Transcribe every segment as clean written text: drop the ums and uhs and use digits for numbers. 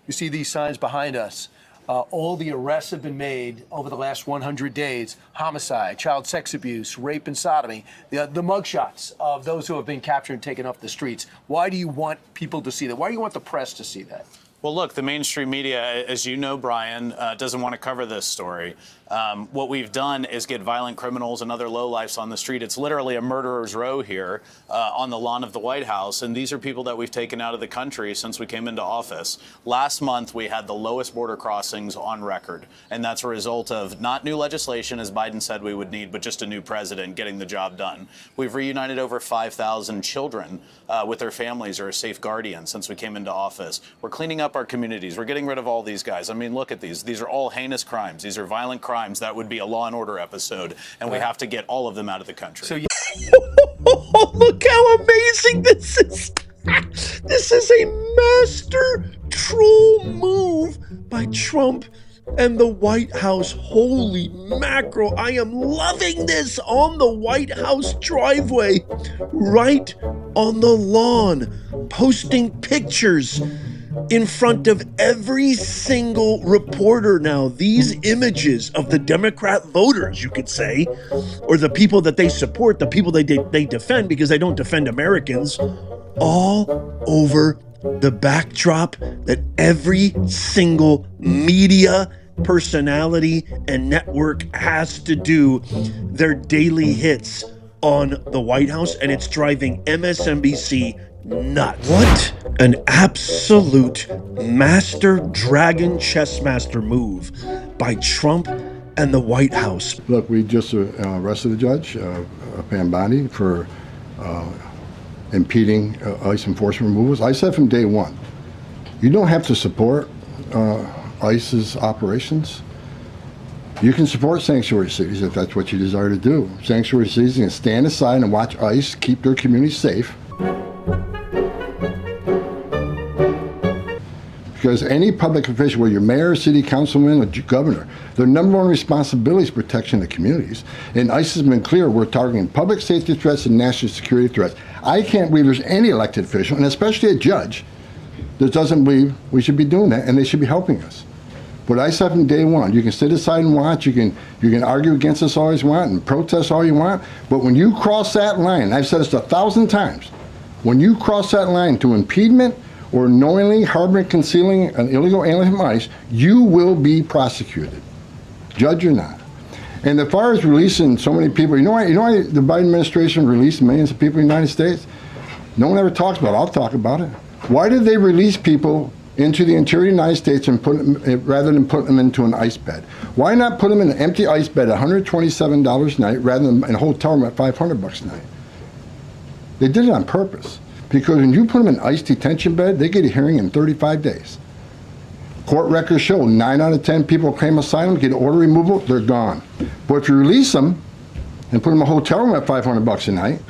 You see these signs behind us. All the arrests have been made over the last 100 days. Homicide, child sex abuse, rape and sodomy. The mugshots of those who have been captured and taken off the streets. Why do you want people to see that? Why do you want the press to see that? Well, look, the mainstream media, as you know, Brian, doesn't want to cover this story. What we've done is get violent criminals and other lowlifes on the street. It's literally a murderer's row here on the lawn of the White House. And these are people that we've taken out of the country since we came into office. Last month, we had the lowest border crossings on record. And that's a result of not new legislation, as Biden said we would need, but just a new president getting the job done. We've reunited over 5,000 children with their families or a safe guardian since we came into office. We're cleaning up our communities. We're getting rid of all these guys. I mean, look at these. These are all heinous crimes. These are violent crimes. That would be a Law and Order episode, and we have to get all of them out of the country. So Look how amazing this is. This is a master troll move by Trump and the White House. Holy mackerel. I am loving this on the White House driveway, right on the lawn, posting pictures in front of every single reporter now. These images of the Democrat voters, you could say, or the people that they support, the people they defend, because they don't defend Americans, all over the backdrop that every single media personality and network has to do their daily hits on the White House, and it's driving MSNBC nuts. What an absolute master dragon chess master move by Trump and the White House. Look, we just arrested a judge, Pam Bondi, for impeding ICE enforcement removals. I said from day one, you don't have to support ICE's operations. You can support sanctuary cities if that's what you desire to do. Sanctuary cities can stand aside and watch ICE keep their communities safe. Because any public official, whether you're mayor, city councilman, or governor, their number one responsibility is protection of the communities. And ICE has been clear, we're targeting public safety threats and national security threats. I can't believe there's any elected official, and especially a judge, that doesn't believe we should be doing that, and they should be helping us. But I said from day one, you can sit aside and watch, you can argue against us all you want and protest all you want, but when you cross that line, and I've said this 1,000 times, when you cross that line to impediment or knowingly harboring, concealing an illegal alien from ICE, you will be prosecuted, judge or not. And as far as releasing so many people, you know why the Biden administration released millions of people in the United States? No one ever talks about it. I'll talk about it. Why did they release people into the interior of the United States and put them, rather than put them into an ICE bed? Why not put them in an empty ICE bed at $127 a night rather than in a hotel room at $500 a night? They did it on purpose. Because when you put them in an ICE detention bed, they get a hearing in 35 days. Court records show 9 out of 10 people claim asylum, get order removal, they're gone. But if you release them and put them in a hotel room at $500 a night,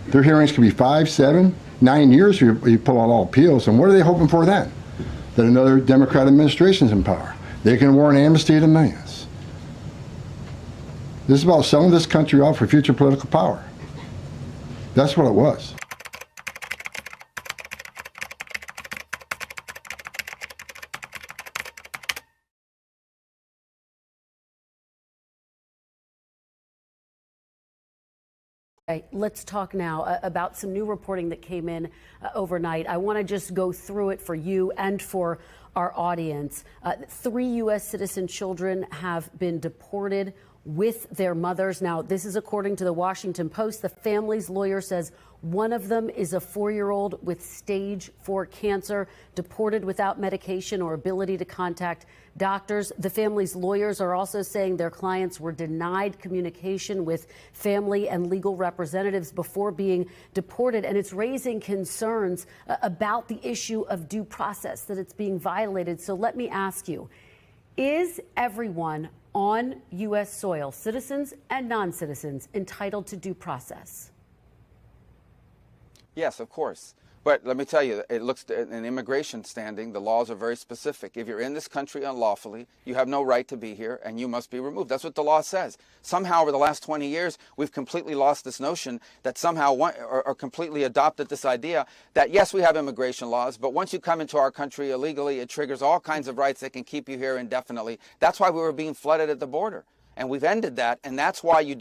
their hearings can be 5, 7, 9 years if you pull out all appeals. And what are they hoping for then? That another Democrat administration is in power. They can award an amnesty to millions. This is about selling this country off for future political power. That's what it was. Okay, let's talk now about some new reporting that came in overnight. I want to just go through it for you and for our audience. 3 U.S. citizen children have been deported with their mothers. Now, this is according to the Washington Post. The family's lawyer says one of them is a 4-year-old with stage 4 cancer, deported without medication or ability to contact doctors. The family's lawyers are also saying their clients were denied communication with family and legal representatives before being deported. And it's raising concerns about the issue of due process, that it's being violated. So let me ask you, is everyone on U.S. soil, citizens and non-citizens, entitled to due process? Yes, of course. But let me tell you, it looks in immigration standing, the laws are very specific. If you're in this country unlawfully, you have no right to be here and you must be removed. That's what the law says. Somehow over the last 20 years, we've completely lost this notion that somehow or completely adopted this idea that yes, we have immigration laws, but once you come into our country illegally, it triggers all kinds of rights that can keep you here indefinitely. That's why we were being flooded at the border. And we've ended that, and that's why you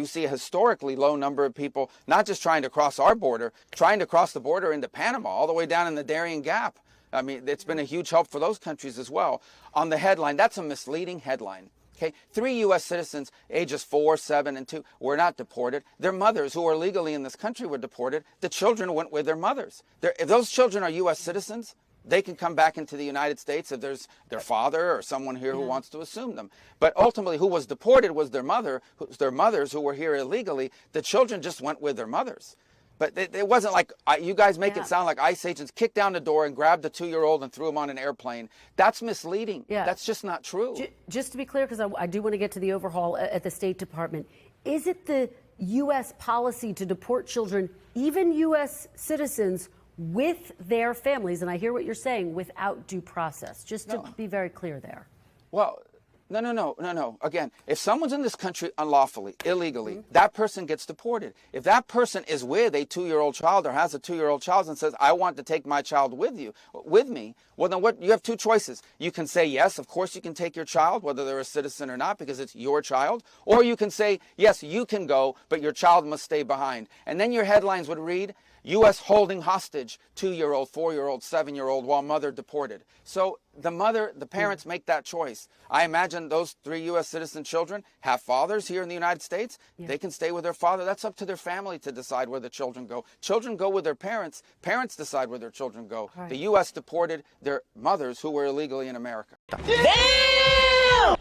see a historically low number of people not just trying to cross our border, trying to cross the border into Panama, all the way down in the Darien Gap. I mean, it's been a huge help for those countries as well. On the headline, that's a misleading headline. Okay, 3 U.S. citizens, ages 4, 7, and 2, were not deported. Their mothers, who are legally in this country, were deported. The children went with their mothers. If those children are U.S. citizens, they can come back into the United States if there's their father or someone here who wants to assume them. But ultimately, who was deported was their mothers who were here illegally. The children just went with their mothers. But it wasn't like, you guys make it sound like ICE agents kicked down the door and grabbed the 2-year-old and threw him on an airplane. That's misleading. Yeah. That's just not true. Just to be clear, because I do want to get to the overhaul at the State Department, is it the U.S. policy to deport children, even U.S. citizens, with their families, and I hear what you're saying, without due process, just to be very clear there? Well, no. Again, if someone's in this country unlawfully, illegally, that person gets deported. If that person is with a 2-year-old child or has a 2-year-old child and says, I want to take my child with me, well, then you have 2 choices. You can say, yes, of course you can take your child, whether they're a citizen or not, because it's your child. Or you can say, yes, you can go, but your child must stay behind. And then your headlines would read, U.S. holding hostage 2-year-old, 4-year-old, 7-year-old while mother deported. So the parents make that choice. I imagine those 3 U.S. citizen children have fathers here in the United States. Yeah. They can stay with their father. That's up to their family to decide where the children go. Children go with their parents. Parents decide where their children go. Right. The U.S. deported their mothers who were illegally in America. Damn!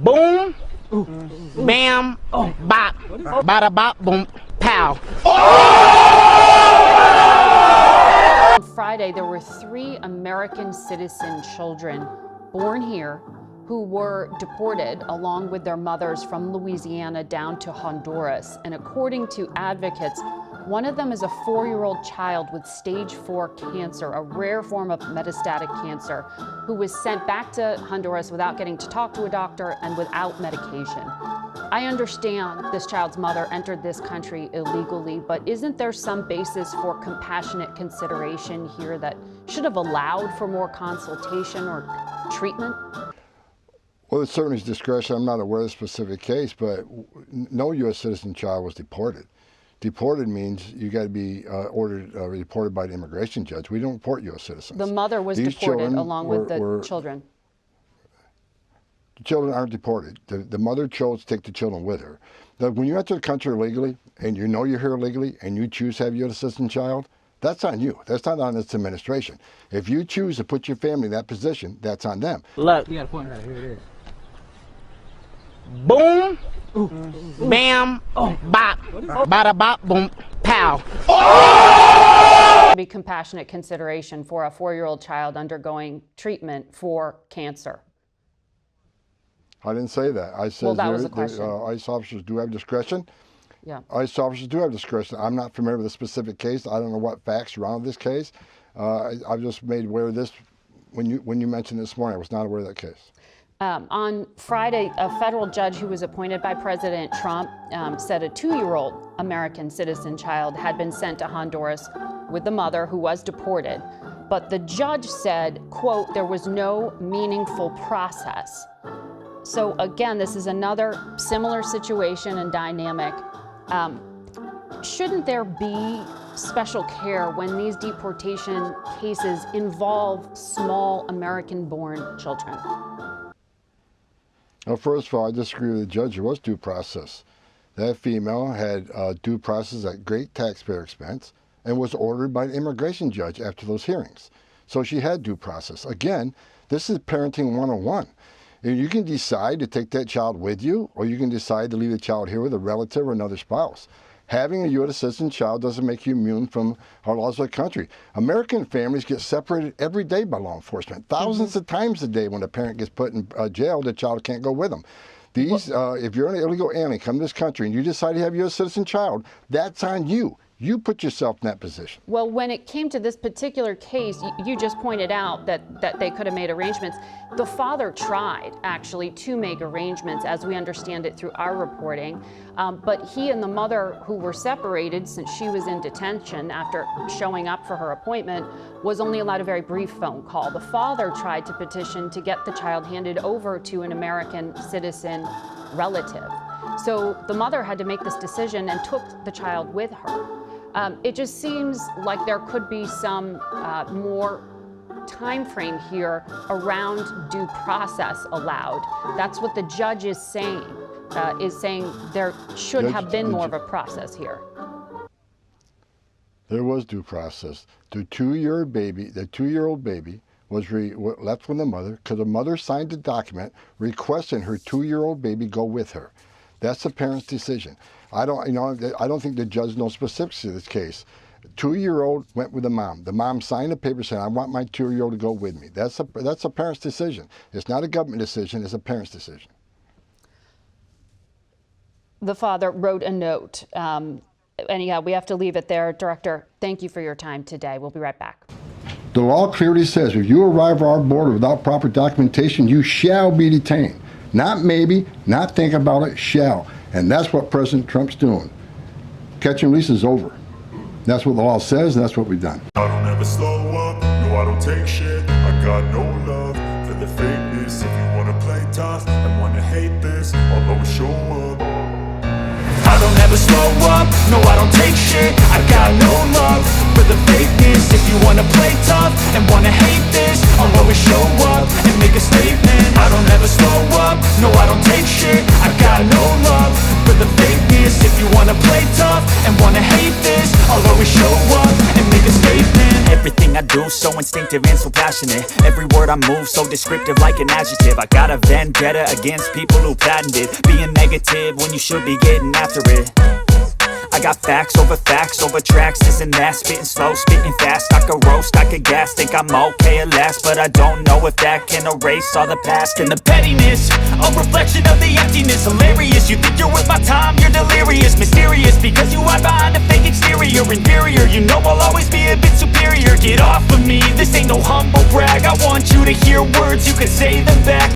Boom. Bam. Bop. Bada bop. Boom. Pow. On Friday, there were 3 American citizen children born here who were deported along with their mothers from Louisiana down to Honduras. And according to advocates, one of them is a 4-year-old child with stage 4 cancer, a rare form of metastatic cancer, who was sent back to Honduras without getting to talk to a doctor and without medication. I understand this child's mother entered this country illegally, but isn't there some basis for compassionate consideration here that should have allowed for more consultation or treatment? Well, it certainly is discretion. I'm not aware of the specific case, but no U.S. citizen child was deported. Deported means you got to be deported by the immigration judge. We don't deport U.S. citizens. The mother was deported along with the children. The children aren't deported. The mother chose to take the children with her. When you enter the country illegally, and you know you're here illegally, and you choose to have a U.S. citizen child, that's on you. That's not on this administration. If you choose to put your family in that position, that's on them. Look. You got a point right here. It is. Boom. Bam. Bop. Bada bop. Boom. Pow. Be compassionate consideration for a 4-year-old child undergoing treatment for cancer. I didn't say that. I said that was the question. ICE officers do have discretion. Yeah. ICE officers do have discretion. I'm not familiar with the specific case. I don't know what facts surround this case. I've just made aware of this when you mentioned this morning. I was not aware of that case. On Friday, a federal judge who was appointed by President Trump said a 2-year-old American citizen child had been sent to Honduras with the mother who was deported. But the judge said, quote, there was no meaningful process. So again, this is another similar situation and dynamic. Shouldn't there be special care when these deportation cases involve small American-born children? Well, first of all, I disagree with the judge. There was due process. That female had due process at great taxpayer expense and was ordered by an immigration judge after those hearings. So she had due process. Again, this is parenting 101. You can decide to take that child with you, or you can decide to leave the child here with a relative or another spouse. Having a U.S. citizen child doesn't make you immune from our laws of the country. American families get separated every day by law enforcement. Thousands of times a day when a parent gets put in jail, the child can't go with them. If you're an illegal alien, come to this country, and you decide to have a U.S. citizen child, that's on you. You put yourself in that position. Well, when it came to this particular case, you just pointed out that they could have made arrangements. The father tried, actually, to make arrangements, as we understand it through our reporting. But he and the mother, who were separated since she was in detention after showing up for her appointment, was only allowed a very brief phone call. The father tried to petition to get the child handed over to an American citizen relative. So the mother had to make this decision and took the child with her. It just seems like there could be some more time frame here around due process allowed. That's what the judge is saying there should have been more of a process here. There was due process. The two-year-old baby was left with the mother because the mother signed a document requesting her two-year-old baby go with her. That's the parent's decision. I don't think the judge knows specifics of this case. Two-year-old went with the mom. The mom signed a paper saying, "I want my two-year-old to go with me." That's a parent's decision. It's not a government decision. It's a parent's decision. The father wrote a note. Anyhow, we have to leave it there. Director, thank you for your time today. We'll be right back. The law clearly says if you arrive at our border without proper documentation, you shall be detained. Not maybe, not think about it, shall. And that's what President Trump's doing. Catch and release is over. That's what the law says, and that's what we've done. I don't ever slow up, no I don't take shit. I got no love for the fakeness. If you wanna play tough and wanna hate this, I'll always show up. I don't ever slow up, no I don't take shit. I got no love for the fakeness. If you wanna play tough and wanna hate this, I'll always show up and make a statement. I don't ever slow up, no I don't take shit. I got no love for the fakeness. If you wanna play tough and wanna hate this, I'll always show up and make a statement. Everything I do so instinctive and so passionate. Every word I move so descriptive like an adjective. I got a vendetta against people who patented being negative when you should be getting after it. I got facts over tracks, this and that. Spitting slow, spitting fast, I could roast, I could gas. Think I'm okay at last, but I don't know if that can erase all the past. And the pettiness, a reflection of the emptiness. Hilarious, you think you're worth my time, you're delirious. Mysterious, because you hide behind a fake exterior. Inferior, you know I'll always be a bit superior. Get off of me, this ain't no humble brag. I want you to hear words, you can say them back.